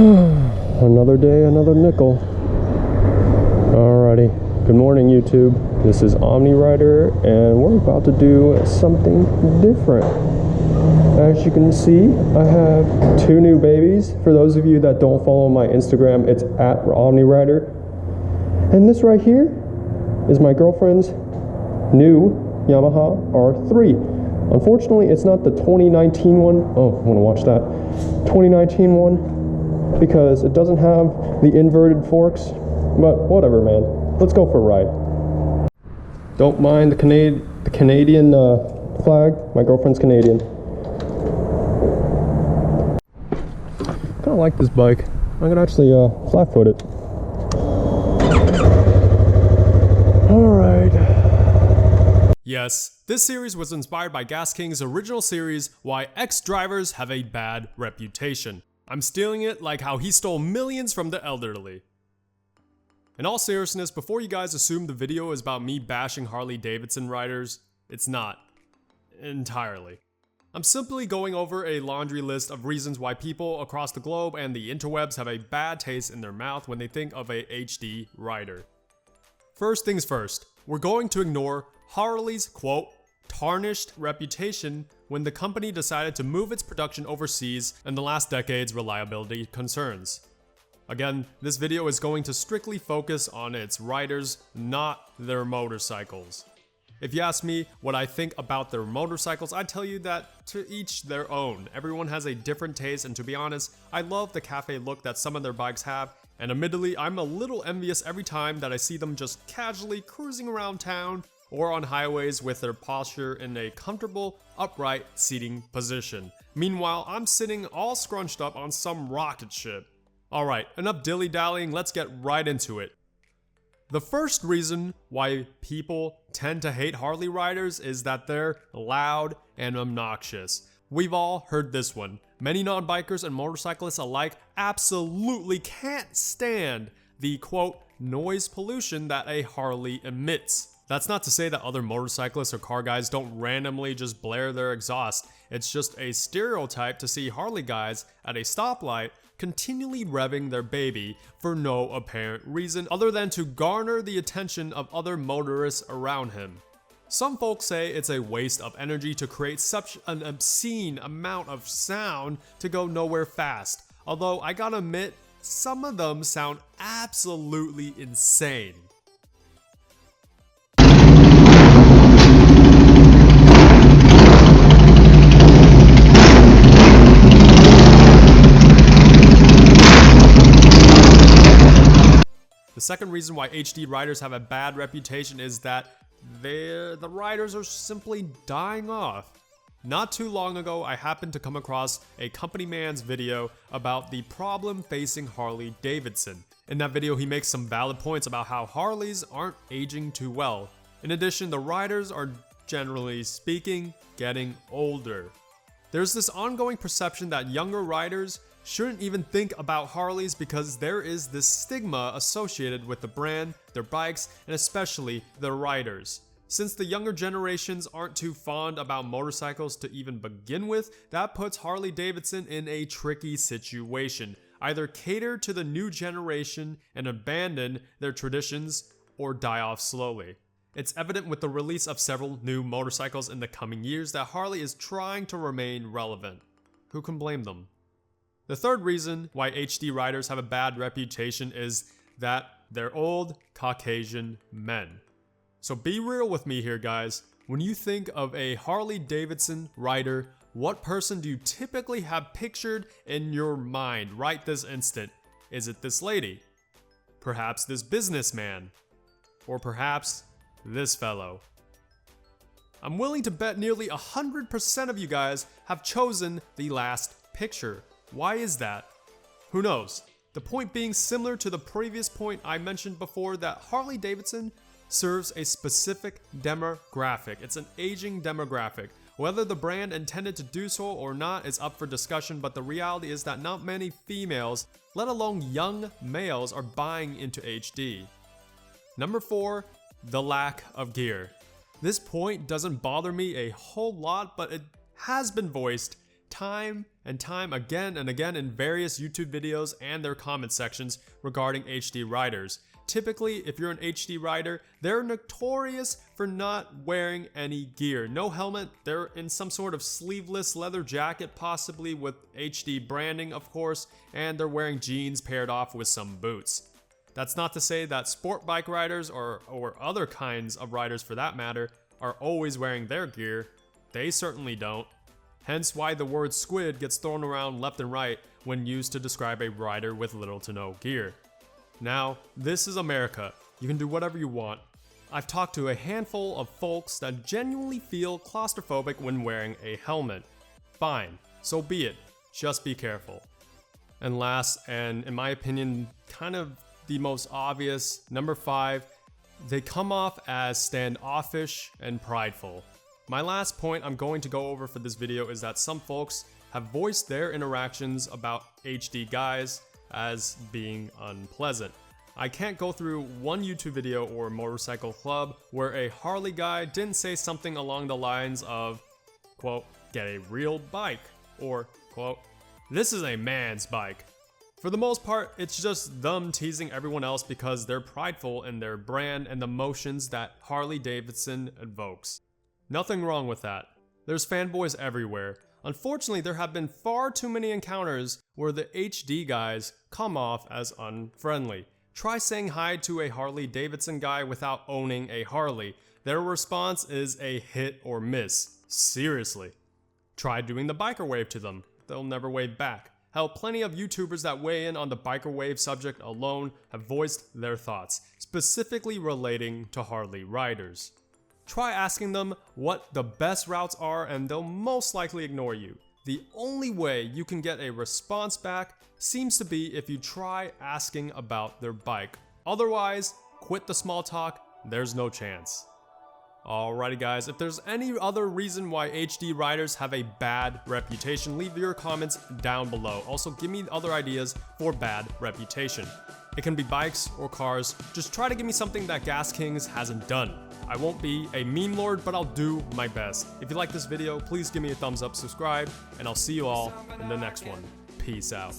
Another day, another nickel. Alrighty. Good morning, YouTube. This is Omni Rider, and we're about to do something different. As you can see, I have two new babies. For those of you that don't follow my Instagram, it's at Omni Rider. And this right here is my girlfriend's new Yamaha R3. Unfortunately, it's not the 2019 one. Oh, I want to watch that. 2019 one, because it doesn't have the inverted forks. But whatever, man. Let's go for a ride. Don't mind the Canadian flag. My girlfriend's Canadian. Kind of like this bike. I could actually flat foot it. Alright. Yes, this series was inspired by Gas King's original series, Why Ex-Drivers Have a Bad Reputation. I'm stealing it like how he stole millions from the elderly. In all seriousness, before you guys assume the video is about me bashing Harley Davidson riders, it's not. Entirely. I'm simply going over a laundry list of reasons why people across the globe and the interwebs have a bad taste in their mouth when they think of a HD rider. First things first, we're going to ignore Harley's, quote, tarnished reputation when the company decided to move its production overseas and the last decade's reliability concerns. Again, this video is going to strictly focus on its riders, not their motorcycles. If you ask me what I think about their motorcycles, I tell you that to each their own. Everyone has a different taste, and to be honest, I love the cafe look that some of their bikes have, and admittedly, I'm a little envious every time that I see them just casually cruising around town or on highways with their posture in a comfortable, upright seating position. Meanwhile, I'm sitting all scrunched up on some rocket ship. Alright, enough dilly-dallying, let's get right into it. The first reason why people tend to hate Harley riders is that they're loud and obnoxious. We've all heard this one. Many non-bikers and motorcyclists alike absolutely can't stand the, quote, noise pollution that a Harley emits. That's not to say that other motorcyclists or car guys don't randomly just blare their exhaust. It's just a stereotype to see Harley guys at a stoplight continually revving their baby for no apparent reason other than to garner the attention of other motorists around him. Some folks say it's a waste of energy to create such an obscene amount of sound to go nowhere fast, although I gotta admit, some of them sound absolutely insane. The second reason why HD riders have a bad reputation is that the riders are simply dying off. Not too long ago, I happened to come across a company man's video about the problem facing Harley Davidson. In that video, he makes some valid points about how Harleys aren't aging too well. In addition, the riders are, generally speaking, getting older. There's this ongoing perception that younger riders shouldn't even think about Harleys because there is this stigma associated with the brand, their bikes, and especially their riders. Since the younger generations aren't too fond about motorcycles to even begin with, that puts Harley Davidson in a tricky situation. Either cater to the new generation and abandon their traditions, or die off slowly. It's evident with the release of several new motorcycles in the coming years that Harley is trying to remain relevant. Who can blame them? The third reason why HD riders have a bad reputation is that they're old Caucasian men. So be real with me here, guys. When you think of a Harley Davidson rider, what person do you typically have pictured in your mind right this instant? Is it this lady? Perhaps this businessman? Or perhaps this fellow? I'm willing to bet nearly 100% of you guys have chosen the last picture. Why is that? Who knows? The point being similar to the previous point I mentioned before, that Harley Davidson serves a specific demographic. It's an aging demographic. Whether the brand intended to do so or not is up for discussion, but the reality is that not many females, let alone young males, are buying into HD. Number 4, the lack of gear. This point doesn't bother me a whole lot, but it has been voiced time and time again and again in various YouTube videos and their comment sections regarding HD riders. Typically, if you're an HD rider, they're notorious for not wearing any gear. No helmet, they're in some sort of sleeveless leather jacket, possibly with HD branding, of course, and they're wearing jeans paired off with some boots. That's not to say that sport bike riders or other kinds of riders for that matter are always wearing their gear. They certainly don't. Hence why the word squid gets thrown around left and right when used to describe a rider with little to no gear. Now, this is America. You can do whatever you want. I've talked to a handful of folks that genuinely feel claustrophobic when wearing a helmet. Fine, so be it. Just be careful. And last, and in my opinion, kind of the most obvious, number 5, they come off as standoffish and prideful. My last point I'm going to go over for this video is that some folks have voiced their interactions about HD guys as being unpleasant. I can't go through one YouTube video or motorcycle club where a Harley guy didn't say something along the lines of, quote, get a real bike, or, quote, this is a man's bike. For the most part, it's just them teasing everyone else because they're prideful in their brand and the motions that Harley Davidson evokes. Nothing wrong with that. There's fanboys everywhere. Unfortunately, there have been far too many encounters where the HD guys come off as unfriendly. Try saying hi to a Harley Davidson guy without owning a Harley. Their response is a hit or miss. Seriously. Try doing the biker wave to them. They'll never wave back. Hell, plenty of YouTubers that weigh in on the biker wave subject alone have voiced their thoughts, specifically relating to Harley riders. Try asking them what the best routes are and they'll most likely ignore you. The only way you can get a response back seems to be if you try asking about their bike. Otherwise, quit the small talk, there's no chance. Alrighty guys, if there's any other reason why HD riders have a bad reputation, leave your comments down below. Also, give me other ideas for bad reputation. It can be bikes or cars, just try to give me something that Gas Kings hasn't done. I won't be a meme lord, but I'll do my best. If you like this video, please give me a thumbs up, subscribe, and I'll see you all in the next one. Peace out.